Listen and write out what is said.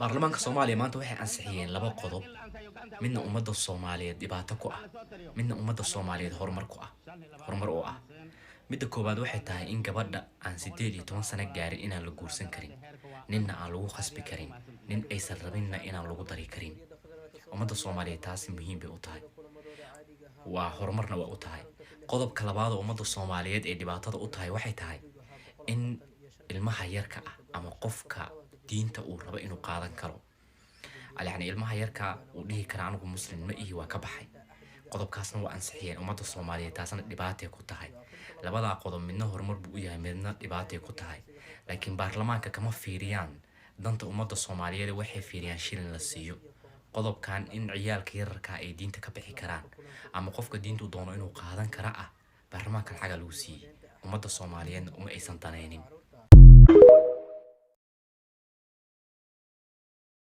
baarlamaanka Soomaaliya maanta waxay ansixiyeen laba qodob midna ummadda Soomaaliyeed dhibaato ku ah midna ummadda Soomaaliyeed horumar u ah midda koowaad waxay tahay in gabadha aan 18 sano gaarin inaan la guursan karin ninna aan lagu khasbi karin nin aysan rabinna inaan lagu dari karin ummadda Soomaaliyeed taasi muhiim bay u tahay waa horumarna waa u tahay qodobka labaad oo ummadda Soomaaliyeed ee dhibaatada u tahay waxay tahay in ilmaha yarka ah ama qofka diinta uu rabo inuu qaadan karo yani ilmaha yarka uu dhihi kara anigu muslim ma ihi waa ka baxay qodobkaasna waa ansixiyeen ummadda Soomaaliyeed taasna dhibaatay ku tahay labada qodob midna horumar buu u yahay midna dhibaatay ku tahay laakiin baarlamaanka kama fiiriyaan danta ummadda Soomaaliyeed waxay fiiriyaan shilin la siiyo qodobkan in ciyaalka yararka ay diinta ka bixi karaan ama qofka diintu doono inuu qaadan kara baarlamaanka xaga lagu siiyay ummadda Soomaaliyeed uma aysan danaynin